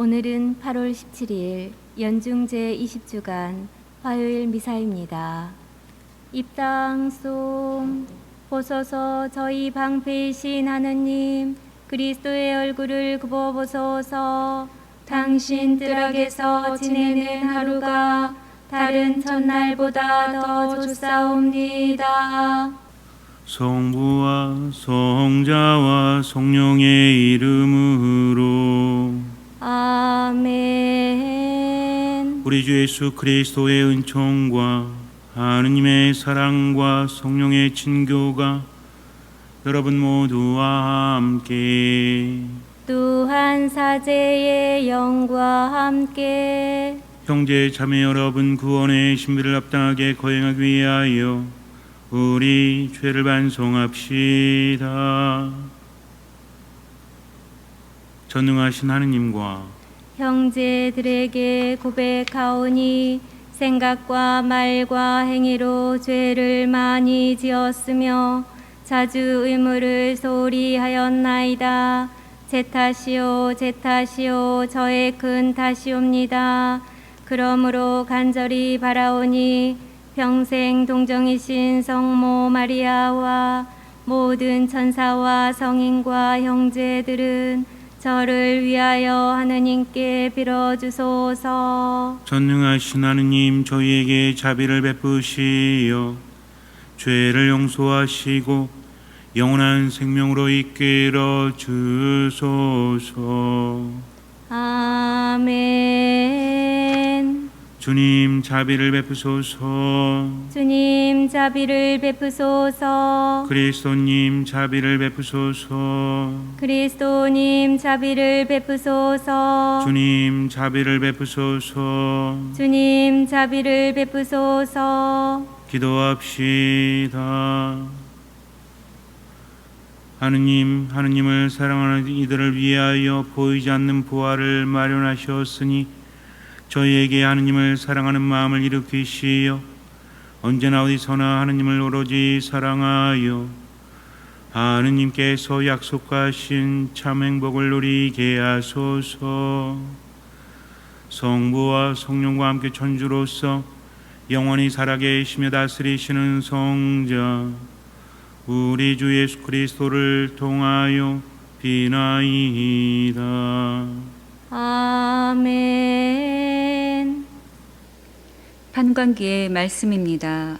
오늘은 8월 17일 연중 제20주간 화요일 미사입니다. 입당송. 보소서 저희 방패이신 하느님, 그리스도의 얼굴을 굽어보소서. 당신 뜰악에서 지내는 하루가 다른 첫날보다 더 좋사옵니다. 성부와 성자와 성령의 이름으로 아멘. 우리 주 예수 그리스도의 은총과 하느님의 사랑과 성령의 친교가 여러분 모두와 함께 또한 사제의 영과 함께 형제 자매 여러분, 구원의 신비를 합당하게 거행하기 위하여 우리 죄를 반성합시다. 전능하신 하느님과 형제들에게 고백하오니 생각과 말과 행위로 죄를 많이 지었으며 자주 의무를 소홀히 하였나이다. 제 탓이요 제 탓이요 저의 큰 탓이옵니다. 그러므로 간절히 바라오니 평생 동정이신 성모 마리아와 모든 천사와 성인과 형제들은 저를 위하여 하느님께 빌어주소서. 전능하신 하느님, 저희에게 자비를 베푸시어 죄를 용서하시고 영원한 생명으로 이끌어 주소서. 아멘. 주님, 자비를 베푸소서. 주님 자비를 베푸소서. 그리스도님, 자비를 베푸소서. 그리스도님 자비를 베푸소서. 주님, 자비를 베푸소서. 주님 자비를 베푸소서. 기도합시다. 하느님을 사랑하는 이들을 위하여 보이지 않는 부활을 마련하셨으니 저희에게 하느님을 사랑하는 마음을 일으키시어 언제나 어디서나 하느님을 오로지 사랑하여 하느님께서 약속하신 참 행복을 누리게 하소서. 성부와 성령과 함께 천주로서 영원히 살아계시며 다스리시는 성자 우리 주 예수 그리스도를 통하여 비나이다. 아멘. 판관기의 말씀입니다.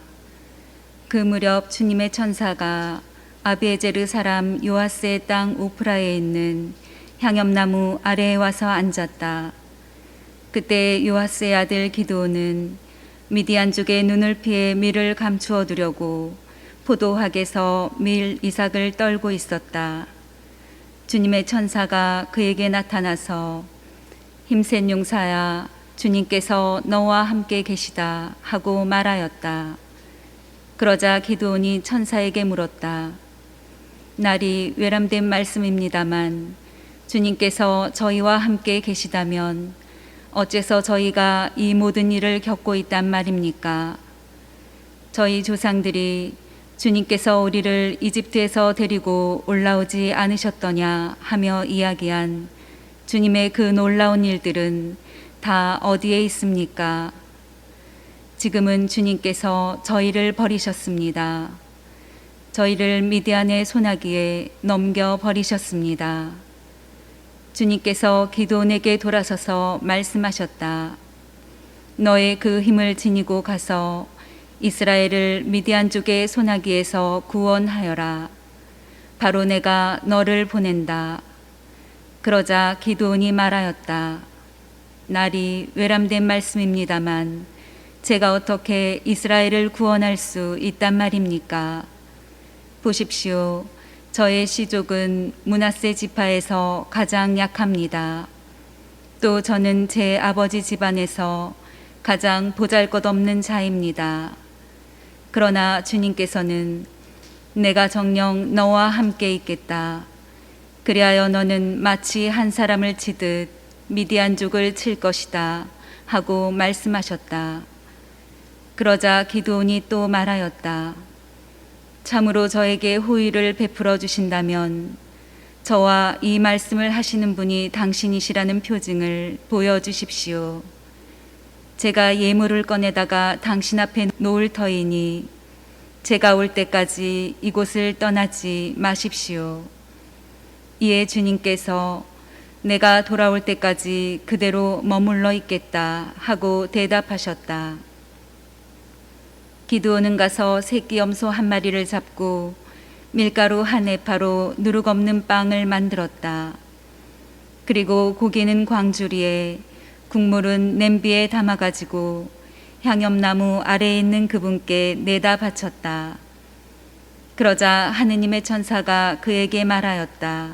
그 무렵 주님의 천사가 아비에제르 사람 요아스의 땅 오프라에 있는 향염나무 아래에 와서 앉았다. 그때 요아스의 아들 기드온은 미디안족의 눈을 피해 밀을 감추어 두려고 포도학에서 밀 이삭을 떨고 있었다. 주님의 천사가 그에게 나타나서 힘센 용사야, 주님께서 너와 함께 계시다 하고 말하였다. 그러자 기드온이 천사에게 물었다. 날이 외람된 말씀입니다만 주님께서 저희와 함께 계시다면 어째서 저희가 이 모든 일을 겪고 있단 말입니까? 저희 조상들이 주님께서 우리를 이집트에서 데리고 올라오지 않으셨더냐 하며 이야기한 주님의 그 놀라운 일들은 다 어디에 있습니까? 지금은 주님께서 저희를 버리셨습니다. 저희를 미디안의 손아귀에 넘겨 버리셨습니다. 주님께서 기드온에게 돌아서서 말씀하셨다. 너의 그 힘을 지니고 가서 이스라엘을 미디안족의 손아귀에서 구원하여라. 바로 내가 너를 보낸다. 그러자 기드온이 말하였다. 날이 외람된 말씀입니다만 제가 어떻게 이스라엘을 구원할 수 있단 말입니까? 보십시오. 저의 시족은 므낫세 지파에서 가장 약합니다. 또 저는 제 아버지 집안에서 가장 보잘것없는 자입니다. 그러나 주님께서는 내가 정녕 너와 함께 있겠다. 그리하여 너는 마치 한 사람을 치듯 미디안족을 칠 것이다 하고 말씀하셨다. 그러자 기드온이 또 말하였다. 참으로 저에게 호의를 베풀어 주신다면 저와 이 말씀을 하시는 분이 당신이시라는 표징을 보여주십시오. 제가 예물을 꺼내다가 당신 앞에 놓을 터이니 제가 올 때까지 이곳을 떠나지 마십시오. 이에 주님께서 내가 돌아올 때까지 그대로 머물러 있겠다 하고 대답하셨다. 기드온은 가서 새끼 염소 한 마리를 잡고 밀가루 한 에파로 누룩 없는 빵을 만들었다. 그리고 고기는 광주리에, 국물은 냄비에 담아가지고 향염나무 아래에 있는 그분께 내다 바쳤다. 그러자 하느님의 천사가 그에게 말하였다.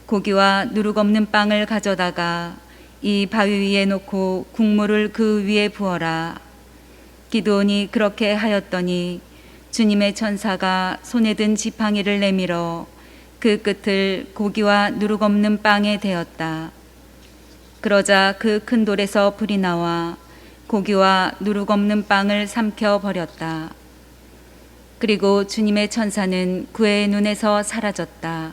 고기와 누룩 없는 빵을 가져다가 이 바위 위에 놓고 국물을 그 위에 부어라. 기드온이 그렇게 하였더니 주님의 천사가 손에 든 지팡이를 내밀어 그 끝을 고기와 누룩 없는 빵에 대었다. 그러자 그 큰 돌에서 불이 나와 고기와 누룩 없는 빵을 삼켜 버렸다. 그리고 주님의 천사는 그의 눈에서 사라졌다.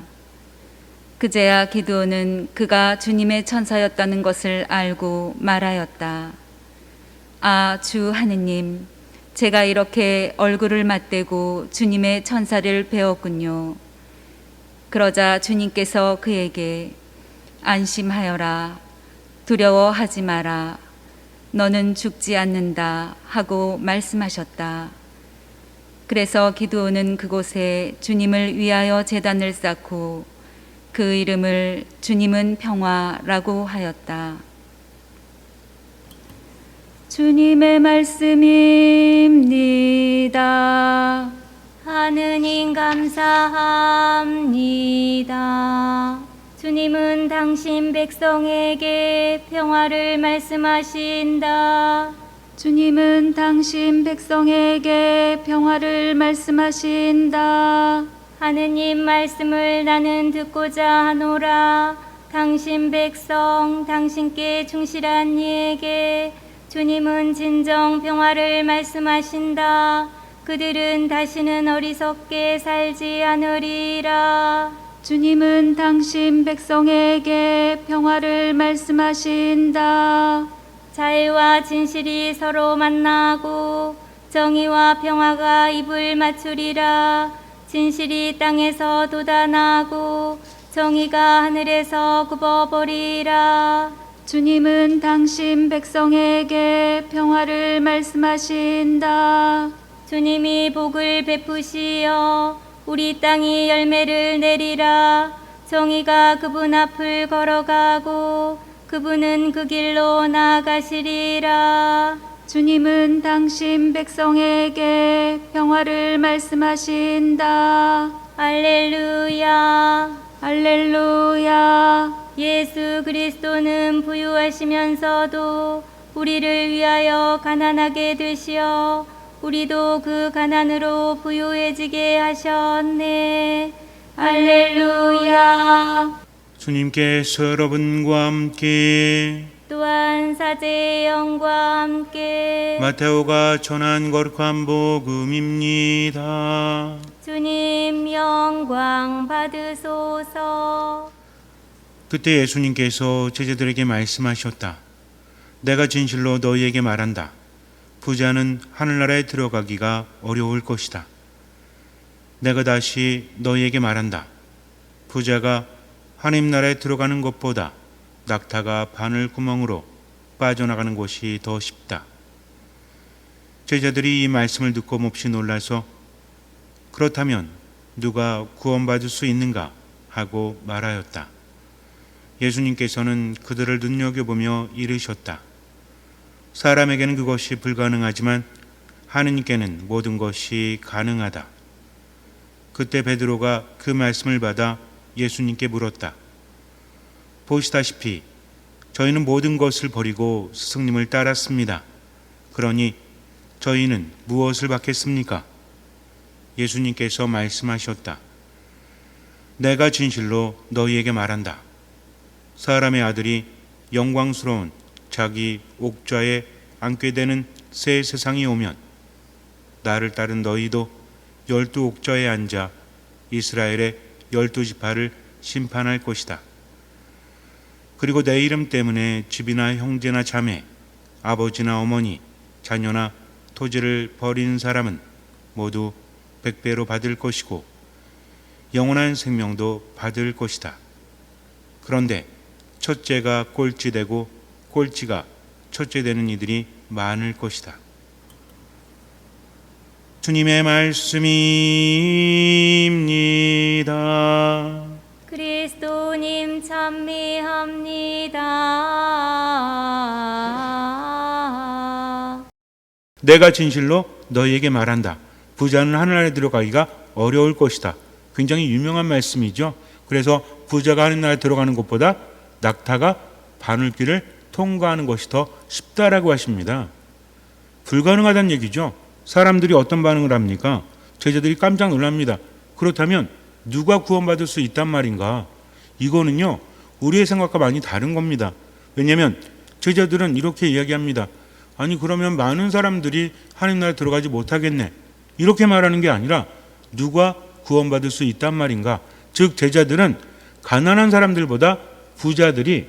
그제야 기드온은 그가 주님의 천사였다는 것을 알고 말하였다. 아, 주 하느님, 제가 이렇게 얼굴을 맞대고 주님의 천사를 배웠군요. 그러자 주님께서 그에게 안심하여라, 두려워하지 마라, 너는 죽지 않는다 하고 말씀하셨다. 그래서 기드온은 그곳에 주님을 위하여 제단을 쌓고 그 이름을 주님은 평화라고 하였다. 주님의 말씀입니다. 하느님 감사합니다. 주님은 당신 백성에게 평화를 말씀하신다. 주님은 당신 백성에게 평화를 말씀하신다. 하느님 말씀을 나는 듣고자 하노라. 당신 백성, 당신께 충실한 이에게 주님은 진정 평화를 말씀하신다. 그들은 다시는 어리석게 살지 않으리라. 주님은 당신 백성에게 평화를 말씀하신다. 자애와 진실이 서로 만나고 정의와 평화가 입을 맞추리라. 진실이 땅에서 돋아나고 정의가 하늘에서 굽어버리라. 주님은 당신 백성에게 평화를 말씀하신다. 주님이 복을 베푸시어 우리 땅이 열매를 내리라. 정의가 그분 앞을 걸어가고 그분은 그 길로 나아가시리라. 주님은 당신 백성에게 평화를 말씀하신다. 할렐루야. 할렐루야. 예수 그리스도는 부유하시면서도 우리를 위하여 가난하게 되시어 우리도 그 가난으로 부유해지게 하셨네. 할렐루야. 주님께서 여러분과 함께 또한 사제의 영과 함께 마테오가 전한 거룩한 복음입니다. 주님 영광 받으소서. 그때 예수님께서 제자들에게 말씀하셨다. 내가 진실로 너희에게 말한다. 부자는 하늘나라에 들어가기가 어려울 것이다. 내가 다시 너희에게 말한다. 부자가 하나님 나라에 들어가는 것보다 낙타가 바늘 구멍으로 빠져나가는 곳이 더 쉽다. 제자들이 이 말씀을 듣고 몹시 놀라서 그렇다면 누가 구원받을 수 있는가 하고 말하였다. 예수님께서는 그들을 눈여겨보며 이르셨다. 사람에게는 그것이 불가능하지만 하느님께는 모든 것이 가능하다. 그때 베드로가 그 말씀을 받아 예수님께 물었다. 보시다시피 저희는 모든 것을 버리고 스승님을 따랐습니다. 그러니 저희는 무엇을 받겠습니까? 예수님께서 말씀하셨다. 내가 진실로 너희에게 말한다. 사람의 아들이 영광스러운 자기 옥좌에 앉게 되는 새 세상이 오면 나를 따른 너희도 12 옥좌에 앉아 이스라엘의 12 지파를 심판할 것이다. 그리고 내 이름 때문에 집이나 형제나 자매, 아버지나 어머니, 자녀나 토지를 버린 사람은 모두 100배로 받을 것이고 영원한 생명도 받을 것이다. 그런데 첫째가 꼴찌되고 꼴찌가 첫째 되는 이들이 많을 것이다. 주님의 말씀입니다. 그리스도님 찬미합니다. 내가 진실로 너희에게 말한다. 부자는 하늘나라에 들어가기가 어려울 것이다. 굉장히 유명한 말씀이죠. 그래서 부자가 하늘나라에 들어가는 것보다 낙타가 바늘길을 통과하는 것이 더 쉽다라고 하십니다. 불가능하다는 얘기죠. 사람들이 어떤 반응을 합니까? 제자들이 깜짝 놀랍니다. 그렇다면 누가 구원받을 수 있단 말인가? 이거는요, 우리의 생각과 많이 다른 겁니다. 왜냐하면 제자들은 이렇게 이야기합니다. 아니 그러면 많은 사람들이 하늘나라에 들어가지 못하겠네. 이렇게 말하는 게 아니라 누가 구원받을 수 있단 말인가? 즉 제자들은 가난한 사람들보다 부자들이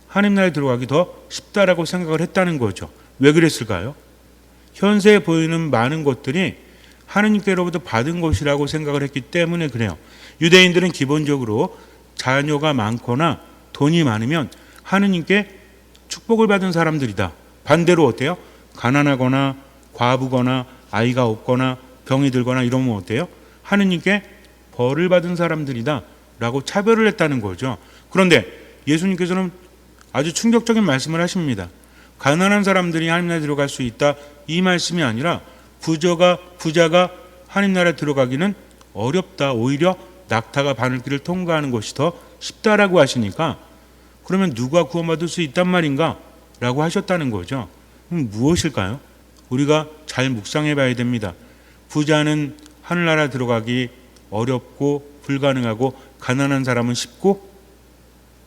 하늘나라에 들어가기 더 쉽다라고 생각을 했다는 거죠. 왜 그랬을까요? 현세에 보이는 많은 것들이 하느님께로부터 받은 것이라고 생각을 했기 때문에 그래요. 유대인들은 기본적으로 자녀가 많거나 돈이 많으면 하느님께 축복을 받은 사람들이다. 반대로 어때요? 가난하거나 과부거나 아이가 없거나 병이 들거나 이러면 어때요? 하느님께 벌을 받은 사람들이다 라고 차별을 했다는 거죠. 그런데 예수님께서는 아주 충격적인 말씀을 하십니다. 가난한 사람들이 하늘나라에 들어갈 수 있다, 이 말씀이 아니라 부자가 하늘나라에 들어가기는 어렵다, 오히려 낙타가 바늘길을 통과하는 것이 더 쉽다라고 하시니까 그러면 누가 구원받을 수 있단 말인가? 라고 하셨다는 거죠. 무엇일까요? 우리가 잘 묵상해 봐야 됩니다. 부자는 하늘나라 들어가기 어렵고 불가능하고 가난한 사람은 쉽고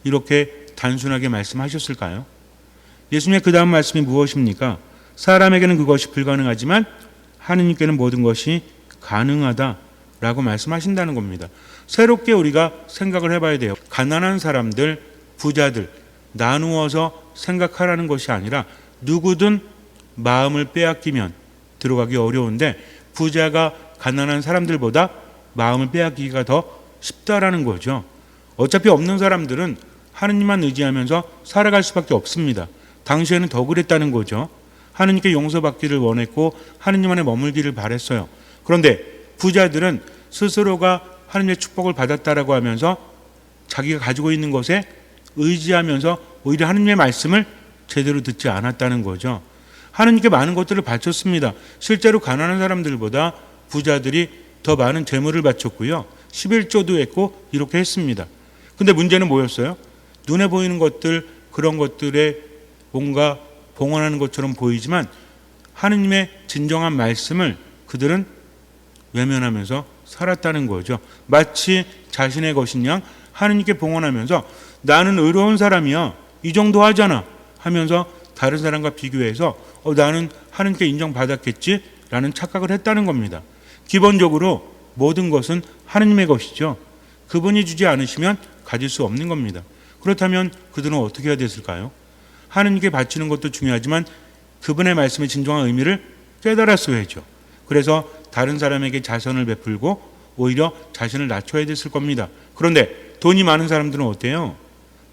이렇게 단순하게 말씀하셨을까요? 예수님의 그 다음 말씀이 무엇입니까? 사람에게는 그것이 불가능하지만 하느님께는 모든 것이 가능하다라고 말씀하신다는 겁니다. 새롭게 우리가 생각을 해봐야 돼요. 가난한 사람들, 부자들 나누어서 생각하라는 것이 아니라 누구든 마음을 빼앗기면 들어가기 어려운데 부자가 가난한 사람들보다 마음을 빼앗기기가 더 쉽다라는 거죠. 어차피 없는 사람들은 하느님만 의지하면서 살아갈 수밖에 없습니다. 당시에는 더 그랬다는 거죠. 하느님께 용서받기를 원했고 하느님 안에 머물기를 바랬어요. 그런데 부자들은 스스로가 하느님의 축복을 받았다라고 하면서 자기가 가지고 있는 것에 의지하면서 오히려 하느님의 말씀을 제대로 듣지 않았다는 거죠. 하느님께 많은 것들을 바쳤습니다. 실제로 가난한 사람들보다 부자들이 더 많은 재물을 바쳤고요. 11조도 했고 이렇게 했습니다. 근데 문제는 뭐였어요? 눈에 보이는 것들, 그런 것들에 뭔가 봉헌하는 것처럼 보이지만 하느님의 진정한 말씀을 그들은 외면하면서 살았다는 거죠. 마치 자신의 것인 양 하느님께 봉헌하면서 나는 의로운 사람이야, 이 정도 하잖아 하면서 다른 사람과 비교해서 나는 하느님께 인정받았겠지 라는 착각을 했다는 겁니다. 기본적으로 모든 것은 하느님의 것이죠. 그분이 주지 않으시면 가질 수 없는 겁니다. 그렇다면 그들은 어떻게 해야 됐을까요? 하느님께 바치는 것도 중요하지만 그분의 말씀의 진정한 의미를 깨달았어야죠. 그래서 다른 사람에게 자선을 베풀고 오히려 자신을 낮춰야 됐을 겁니다. 그런데 돈이 많은 사람들은 어때요?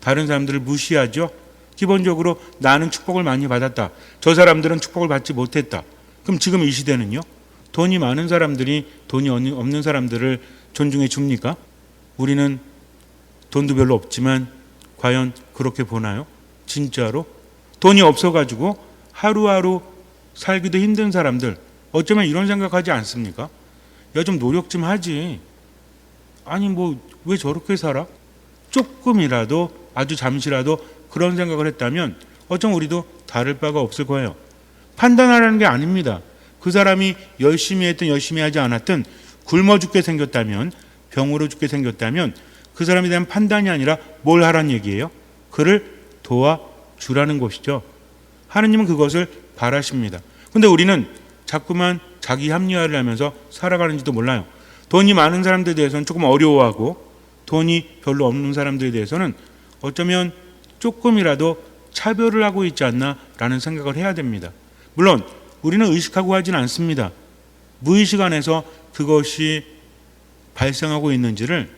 다른 사람들을 무시하죠. 기본적으로 나는 축복을 많이 받았다, 저 사람들은 축복을 받지 못했다. 그럼 지금 이 시대는요? 돈이 많은 사람들이 돈이 없는 사람들을 존중해 줍니까? 우리는 돈도 별로 없지만 과연 그렇게 보나요? 진짜로? 돈이 없어가지고 하루하루 살기도 힘든 사람들 어쩌면 이런 생각하지 않습니까? 야, 좀 노력 좀 하지. 아니 뭐 왜 저렇게 살아? 조금이라도 아주 잠시라도 그런 생각을 했다면 어쩌면 우리도 다를 바가 없을 거예요. 판단하라는 게 아닙니다. 그 사람이 열심히 했든 열심히 하지 않았든 굶어 죽게 생겼다면, 병으로 죽게 생겼다면 그 사람에 대한 판단이 아니라 뭘 하라는 얘기예요? 그를 도와주라는 것이죠. 하느님은 그것을 바라십니다. 근데 우리는 자꾸만 자기 합리화를 하면서 살아가는지도 몰라요. 돈이 많은 사람들에 대해서는 조금 어려워하고 돈이 별로 없는 사람들에 대해서는 어쩌면 조금이라도 차별을 하고 있지 않나라는 생각을 해야 됩니다. 물론 우리는 의식하고 하진 않습니다. 무의식 안에서 그것이 발생하고 있는지를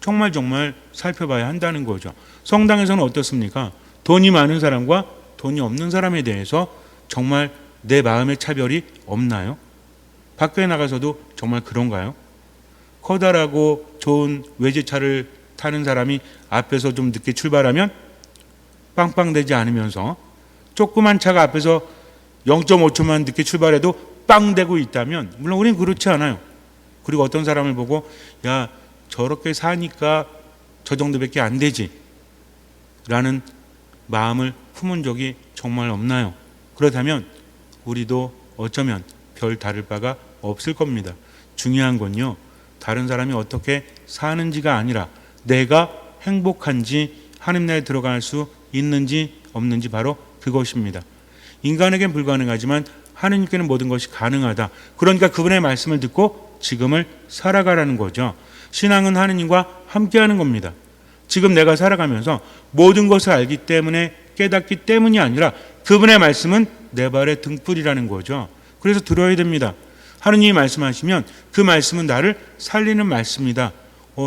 정말 살펴봐야 한다는 거죠. 성당에서는 어떻습니까? 돈이 많은 사람과 돈이 없는 사람에 대해서 정말 내 마음의 차별이 없나요? 밖에 나가서도 정말 그런가요? 커다랗고 좋은 외제차를 타는 사람이 앞에서 좀 늦게 출발하면 빵빵대지 않으면서 조그만 차가 앞에서 0.5초만 늦게 출발해도 빵대고 있다면, 물론 우리는 그렇지 않아요. 그리고 어떤 사람을 보고 야 저렇게 사니까 저 정도밖에 안 되지 라는 마음을 품은 적이 정말 없나요? 그렇다면 우리도 어쩌면 별 다를 바가 없을 겁니다. 중요한 건요, 다른 사람이 어떻게 사는지가 아니라 내가 행복한지 하나님 나라에 들어갈 수 있는지 없는지, 바로 그것입니다. 인간에겐 불가능하지만 하느님께는 모든 것이 가능하다. 그러니까 그분의 말씀을 듣고 지금을 살아가라는 거죠. 신앙은 하느님과 함께하는 겁니다. 지금 내가 살아가면서 모든 것을 알기 때문에, 깨닫기 때문이 아니라 그분의 말씀은 내 발의 등불이라는 거죠. 그래서 들어야 됩니다. 하느님이 말씀하시면 그 말씀은 나를 살리는 말씀이다.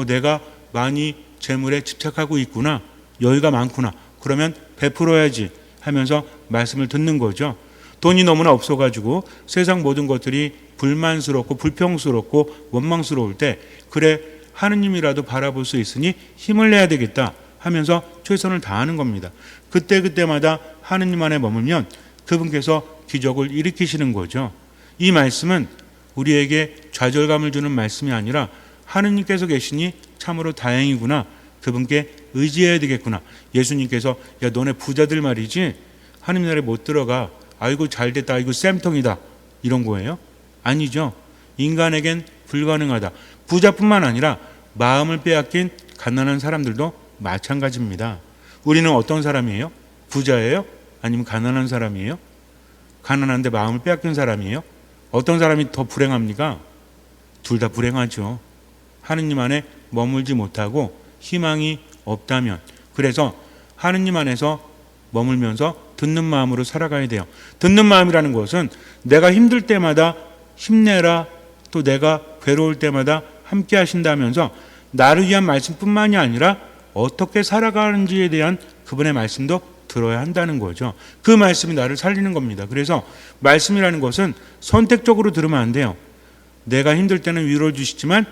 내가 많이 재물에 집착하고 있구나, 여유가 많구나, 그러면 베풀어야지 하면서 말씀을 듣는 거죠. 돈이 너무나 없어가지고 세상 모든 것들이 불만스럽고 불평스럽고 원망스러울 때, 그래 하느님이라도 바라볼 수 있으니 힘을 내야 되겠다 하면서 최선을 다하는 겁니다. 그때마다 하느님 안에 머물면 그분께서 기적을 일으키시는 거죠. 이 말씀은 우리에게 좌절감을 주는 말씀이 아니라 하느님께서 계시니 참으로 다행이구나, 그분께 의지해야 되겠구나. 예수님께서 야 너네 부자들 말이지 하느님 나라에 못 들어가, 아이고 잘됐다, 아이고 쌤통이다, 이런 거예요? 아니죠. 인간에겐 불가능하다. 부자뿐만 아니라 마음을 빼앗긴 가난한 사람들도 마찬가지입니다. 우리는 어떤 사람이에요? 부자예요? 아니면 가난한 사람이에요? 가난한데 마음을 빼앗긴 사람이에요? 어떤 사람이 더 불행합니까? 둘 다 불행하죠. 하느님 안에 머물지 못하고 희망이 없다면. 그래서 하느님 안에서 머물면서 듣는 마음으로 살아가야 돼요. 듣는 마음이라는 것은 내가 힘들 때마다 힘내라, 또 내가 괴로울 때마다 함께 하신다면서 나를 위한 말씀뿐만이 아니라 어떻게 살아가는지에 대한 그분의 말씀도 들어야 한다는 거죠. 그 말씀이 나를 살리는 겁니다. 그래서 말씀이라는 것은 선택적으로 들으면 안 돼요. 내가 힘들 때는 위로를 주시지만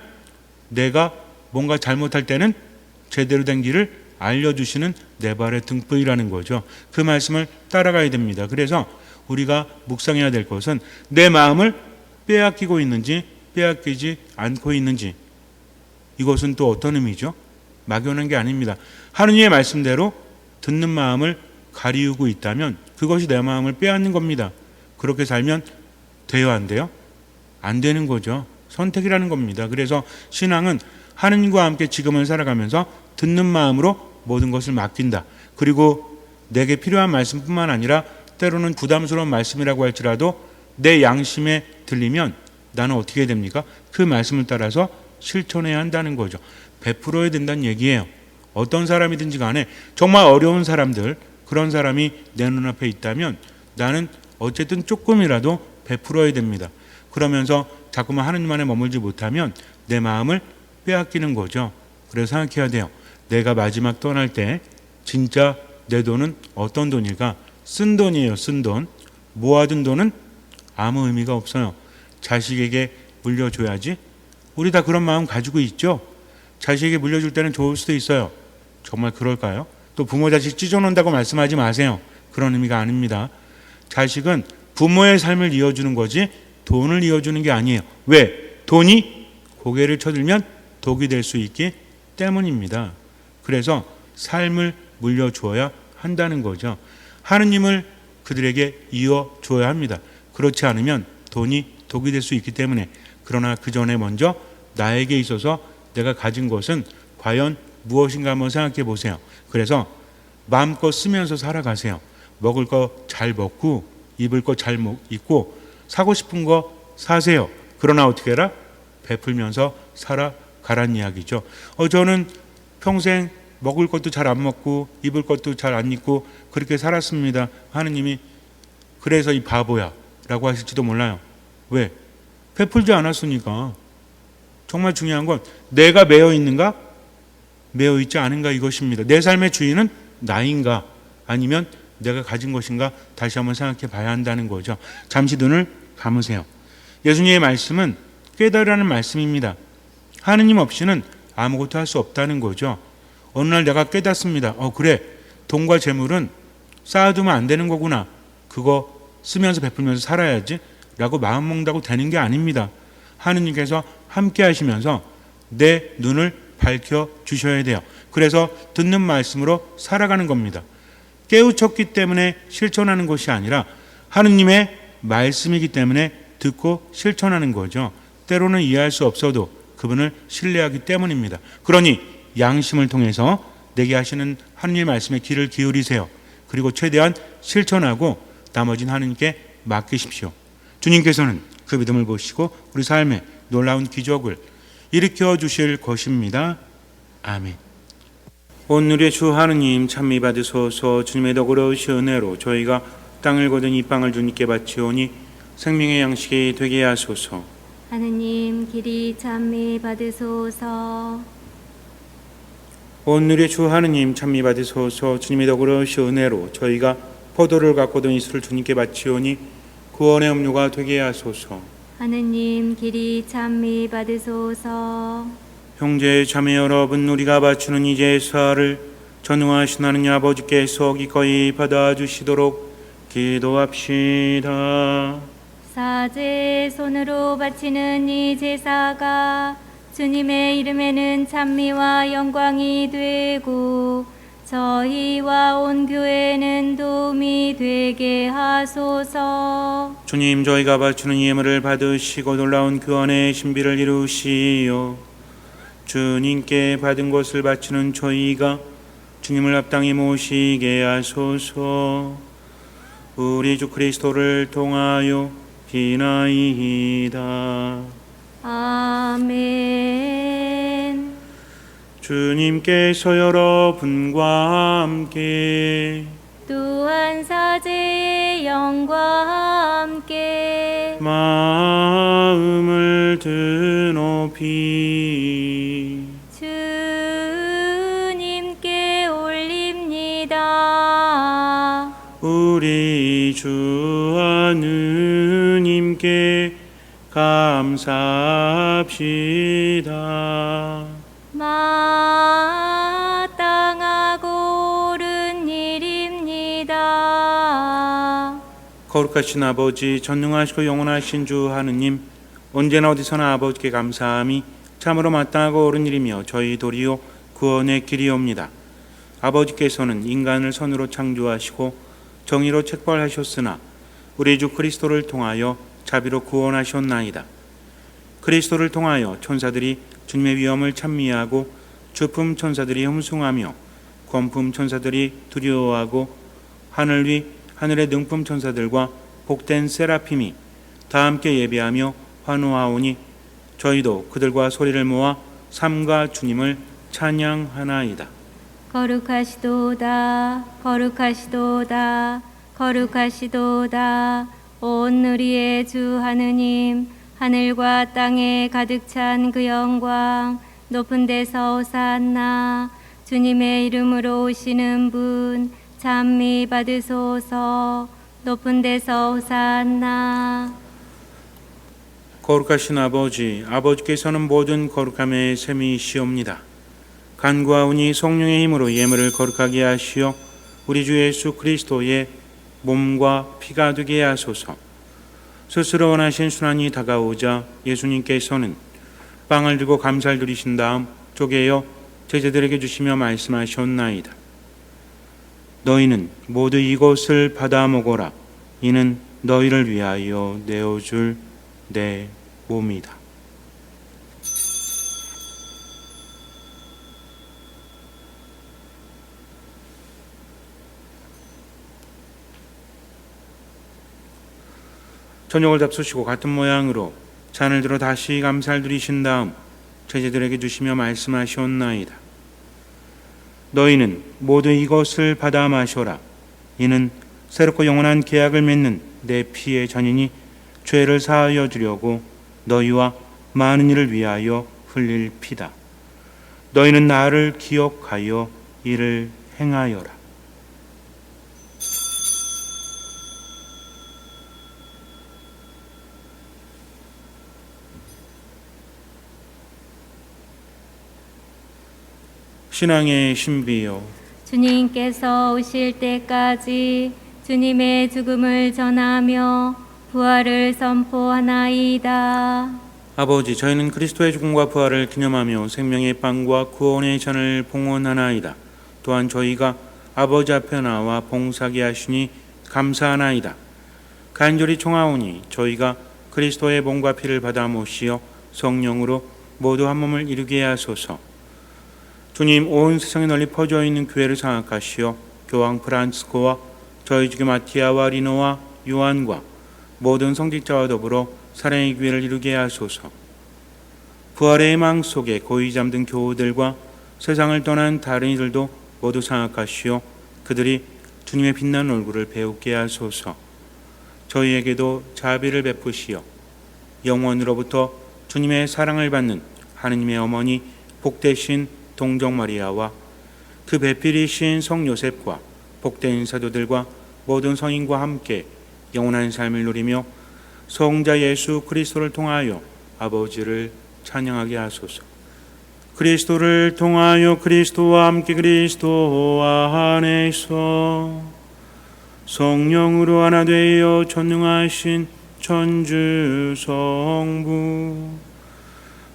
내가 뭔가 잘못할 때는 제대로 된 길을 알려주시는 내 발의 등불이라는 거죠. 그 말씀을 따라가야 됩니다. 그래서 우리가 묵상해야 될 것은 내 마음을 빼앗기고 있는지 빼앗기지 않고 있는지. 이것은 또 어떤 의미죠? 막연한 게 아닙니다. 하느님의 말씀대로 듣는 마음을 가리우고 있다면 그것이 내 마음을 빼앗는 겁니다. 그렇게 살면 돼요, 안 돼요? 안 되는 거죠. 선택이라는 겁니다. 그래서 신앙은 하느님과 함께 지금을 살아가면서 듣는 마음으로 모든 것을 맡긴다. 그리고 내게 필요한 말씀뿐만 아니라 때로는 부담스러운 말씀이라고 할지라도 내 양심에 들리면 나는 어떻게 됩니까? 그 말씀을 따라서 실천해야 한다는 거죠. 베풀어야 된다는 얘기예요. 어떤 사람이든지 간에 정말 어려운 사람들, 그런 사람이 내 눈앞에 있다면 나는 어쨌든 조금이라도 베풀어야 됩니다. 그러면서 자꾸만 하느님 안에 머물지 못하면 내 마음을 빼앗기는 거죠. 그래서 생각해야 돼요. 내가 마지막 떠날 때 진짜 내 돈은 어떤 돈일까? 쓴 돈이에요, 쓴 돈. 모아둔 돈은 아무 의미가 없어요. 자식에게 물려줘야지. 우리 다 그런 마음 가지고 있죠. 자식에게 물려줄 때는 좋을 수도 있어요. 정말 그럴까요? 또 부모 자식 찢어놓는다고 말씀하지 마세요. 그런 의미가 아닙니다. 자식은 부모의 삶을 이어주는 거지 돈을 이어주는 게 아니에요. 왜? 돈이 고개를 쳐들면 독이 될 수 있기 때문입니다. 그래서 삶을 물려주어야 한다는 거죠. 하느님을 그들에게 이어줘야 합니다. 그렇지 않으면 돈이 독이 될 수 있기 때문에. 그러나 그 전에 먼저 나에게 있어서 내가 가진 것은 과연 무엇인가 한번 생각해 보세요. 그래서 마음껏 쓰면서 살아가세요. 먹을 거 잘 먹고 입을 거 잘 입고 사고 싶은 거 사세요. 그러나 어떻게 해라? 베풀면서 살아가란 이야기죠. 저는 평생 먹을 것도 잘 안 먹고 입을 것도 잘 안 입고 그렇게 살았습니다. 하느님이 그래서 이 바보야 라고 하실지도 몰라요. 왜? 베풀지 않았으니까. 정말 중요한 건 내가 매여 있는가? 매여 있지 않은가 이것입니다. 내 삶의 주인은 나인가? 아니면 내가 가진 것인가? 다시 한번 생각해 봐야 한다는 거죠. 잠시 눈을 감으세요. 예수님의 말씀은 깨달으라는 말씀입니다. 하느님 없이는 아무것도 할 수 없다는 거죠. 어느 날 내가 깨닫습니다. 그래, 돈과 재물은 쌓아두면 안 되는 거구나. 그거 쓰면서 베풀면서 살아야지 라고 마음먹는다고 되는 게 아닙니다. 하느님께서 함께 하시면서 내 눈을 밝혀주셔야 돼요. 그래서 듣는 말씀으로 살아가는 겁니다. 깨우쳤기 때문에 실천하는 것이 아니라 하느님의 말씀이기 때문에 듣고 실천하는 거죠. 때로는 이해할 수 없어도 그분을 신뢰하기 때문입니다. 그러니 양심을 통해서 내게 하시는 하느님의 말씀에 귀를 기울이세요. 그리고 최대한 실천하고 나머지는 하느님께 맡기십시오. 주님께서는 그 믿음을 보시고 우리 삶에 놀라운 기적을 일으켜 주실 것입니다. 아멘. 오늘의 주 하느님 찬미 받으소서. 주님의 더그러우신 은혜로 저희가 땅을 거둔 이 빵을 주님께 바치오니 생명의 양식이 되게 하소서. 하느님 길이 찬미 받으소서. 오늘의 주 하느님 찬미 받으소서. 주님의 더그러우신 은혜로 저희가 포도를 가꾸던 이슬을 주님께 바치오니 구원의 음료가 되게 하소서. 하느님 길이 찬미 받으소서. 형제 자매 여러분, 우리가 바치는 이 제사를 전능하신 하느님 아버지께서 기꺼이 받아주시도록 기도합시다. 사제 손으로 바치는 이 제사가 주님의 이름에는 찬미와 영광이 되고 저희와 온 교회는 도움이 되게 하소서. 주님, 저희가 바치는 이 예물을 받으시고 놀라운 구원의 신비를 이루시오. 주님께 받은 것을 바치는 저희가 주님을 합당히 모시게 하소서. 우리 주 그리스도를 통하여 비나이다. 아멘. 주님께서 여러분과 함께 또한 사제의 영과 함께 마음을 드높이 주님께 올립니다. 우리 주 하느님께 감사합시다. 마땅하고 옳은 일입니다. 거룩하신 아버지, 전능하시고 영원하신 주 하느님, 언제나 어디서나 아버지께 감사함이 참으로 마땅하고 옳은 일이며 저희 도리요 구원의 길이옵니다. 아버지께서는 인간을 선으로 창조하시고 정의로 책벌하셨으나 우리 주 그리스도를 통하여 자비로 구원하셨나이다. 그리스도를 통하여 천사들이 주님의 위엄을 찬미하고 주품 천사들이 흠숭하며 권품 천사들이 두려워하고 하늘 위 하늘의 능품 천사들과 복된 세라핌이 다 함께 예배하며 환호하오니 저희도 그들과 소리를 모아 삼가 주님을 찬양하나이다. 거룩하시도다 거룩하시도다 거룩하시도다. 온 우리의 주 하느님, 하늘과 땅에 가득 찬 그 영광, 높은 데서 호산나. 주님의 이름으로 오시는 분 찬미 받으소서. 높은 데서 호산나. 거룩하신 아버지, 아버지께서는 모든 거룩함의 셈이시옵니다. 간구하오니 성령의 힘으로 예물을 거룩하게 하시어 우리 주 예수 그리스도의 몸과 피가 되게 하소서. 스스로 원하신 순환이 다가오자 예수님께서는 빵을 들고 감사를 드리신 다음 쪼개어 제자들에게 주시며 말씀하셨나이다. 너희는 모두 이것을 받아 먹어라. 이는 너희를 위하여 내어줄 내 몸이다. 저녁을 잡수시고 같은 모양으로 잔을 들어 다시 감사를 드리신 다음 제자들에게 주시며 말씀하셨나이다. 너희는 모두 이것을 받아 마셔라. 이는 새롭고 영원한 계약을 맺는 내 피의 잔이니 죄를 사하여 주려고 너희와 많은 이를 위하여 흘릴 피다. 너희는 나를 기억하여 이를 행하여라. 신앙의 신비요, 주님께서 오실 때까지 주님의 죽음을 전하며 부활을 선포하나이다. 아버지, 저희는 그리스도의 죽음과 부활을 기념하며 생명의 빵과 구원의 잔을 봉헌하나이다. 또한 저희가 아버지 앞에 나와 봉사하게 하시니 감사하나이다. 간절히 청하오니 저희가 그리스도의 몸과 피를 받아 모시어 성령으로 모두 한 몸을 이루게 하소서. 주님, 온 세상에 널리 퍼져 있는 교회를 장악하시어 교황 프란치스코와 저희 주교 마티아와 리노와 요한과 모든 성직자와 더불어 사랑의 교회를 이루게 하소서. 부활의 망 속에 고이 잠든 교우들과 세상을 떠난 다른 이들도 모두 장악하시어 그들이 주님의 빛나는 얼굴을 배우게 하소서. 저희에게도 자비를 베푸시어 영원으로부터 주님의 사랑을 받는 하느님의 어머니 복되신 동정 마리아와 그 배필이신 성 요셉과 복된 사도들과 모든 성인과 함께 영원한 삶을 누리며 성자 예수 그리스도를 통하여 아버지를 찬양하게 하소서. 그리스도를 통하여 그리스도와 함께 그리스도와 안에서 성령으로 하나 되어 전능하신 천주 성부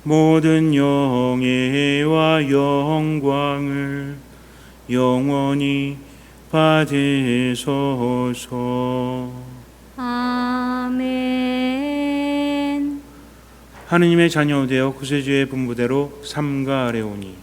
모든 영예와 영광을 영원히 받으소서. 아멘. 하느님의 자녀 되어 구세주의 분부대로 삼가하려오니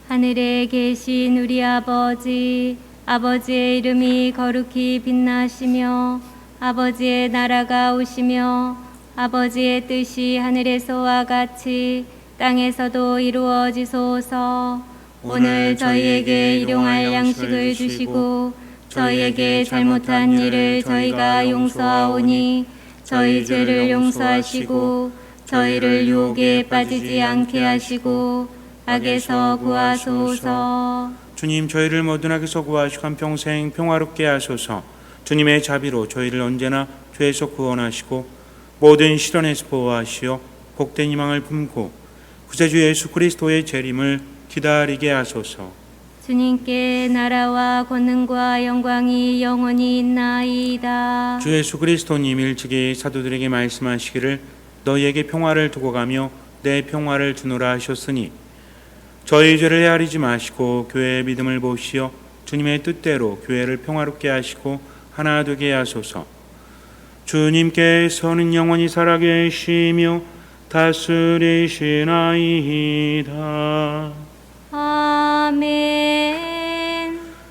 하늘에 계신 우리 아버지, 아버지의 이름이 거룩히 빛나시며 아버지의 나라가 오시며 아버지의 뜻이 하늘에서와 같이 땅에서도 이루어지소서. 오늘 저희에게 일용할 양식을 주시고 저희에게 잘못한 일을 저희가 용서하오니 저희 죄를 용서하시고 저희를 유혹에 빠지지 않게 하시고 악에서 구하소서. 주님, 저희를 모든 악에서 구하시고 한평생 평화롭게 하소서. 주님의 자비로 저희를 언제나 죄에서 구원하시고 모든 시련에서 보호하시어 복된 희망을 품고 구세주 예수 그리스도의 재림을 기다리게 하소서. 주님께 나라와 권능과 영광이 영원히 있나이다. 주 예수 그리스도님 일찍이 사도들에게 말씀하시기를 너희에게 평화를 두고 가며 내 평화를 주노라 하셨으니 저희 죄를 헤아리지 마시고 교회의 믿음을 보시어 주님의 뜻대로 교회를 평화롭게 하시고 하나 되게 하소서. 주님께서는 영원히 살아계시며 다스리시나이다. 아멘.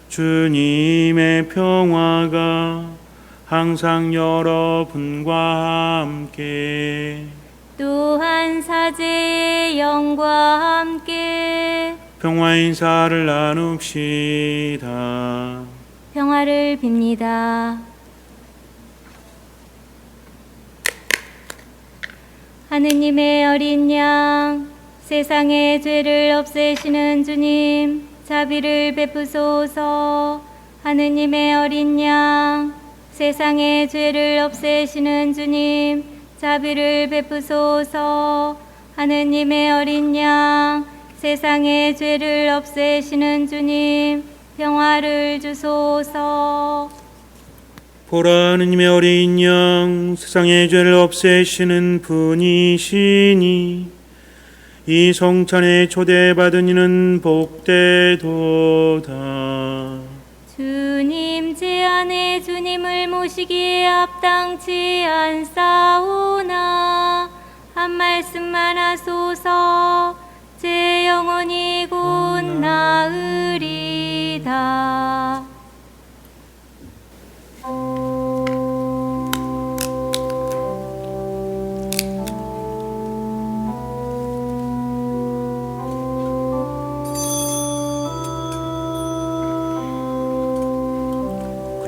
주님의 평화가 항상 여러분과 함께 또한 사제의 영과 함께 평화 인사를 나눕시다. 평화를 빕니다. 하느님의 어린 양, 세상의 죄를 없애시는 주님, 자비를 베푸소서. 하느님의 어린 양, 세상의 죄를 없애시는 주님, 자비를 베푸소서. 하느님의 어린 양, 세상의 죄를 없애시는 주님, 평화를 주소서. 보라, 하느님의 어린 양, 세상의 죄를 없애시는 분이시니 이 성찬에 초대받은 이는 복되도다. 주님, 제 안에 주님을 모시기에 합당치 않사오나 한 말씀만 하소서. 제 영혼이 곧 나으리다.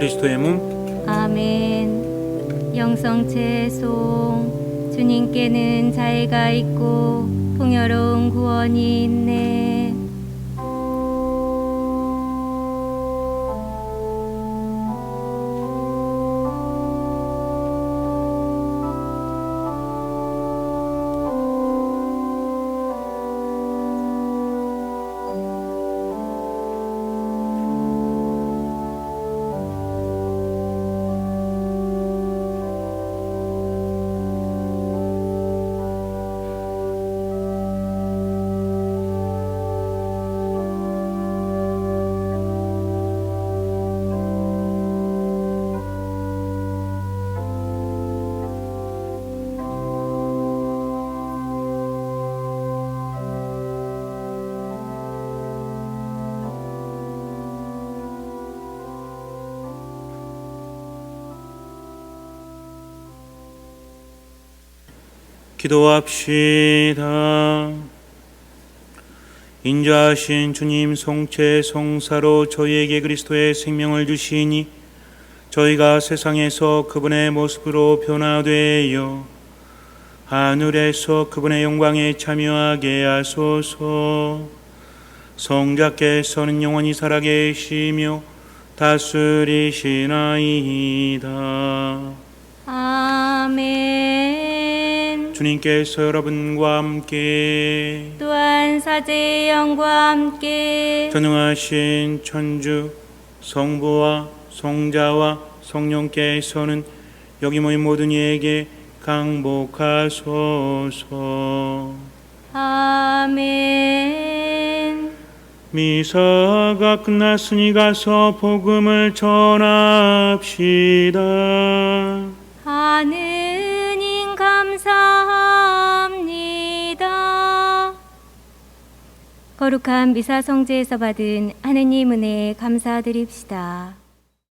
그리스도의 몸. 아멘. 영성채송. 주님께는 자애가 있고 풍요로운 구원이 있네. 기도합시다. 인자하신 주님 송채 송사로 저희에게 그리스도의 생명을 주시니 저희가 세상에서 그분의 모습으로 변화되어 하늘에서 그분의 영광에 참여하게 하소서. 성자께서는 영원히 살아계시며 다스리시나이다. 아멘. 주님께서 여러분과 함께 또한 사제의 영과 함께 전능하신 천주 성부와 성자와 성령께서는 여기 모인 모든 이에게 강복하소서. 아멘. 미사가 끝났으니 가서 복음을 전합시다. 하느님 감사합니다. 거룩한 미사 성제에서 받은 하느님 은혜에 감사드립시다.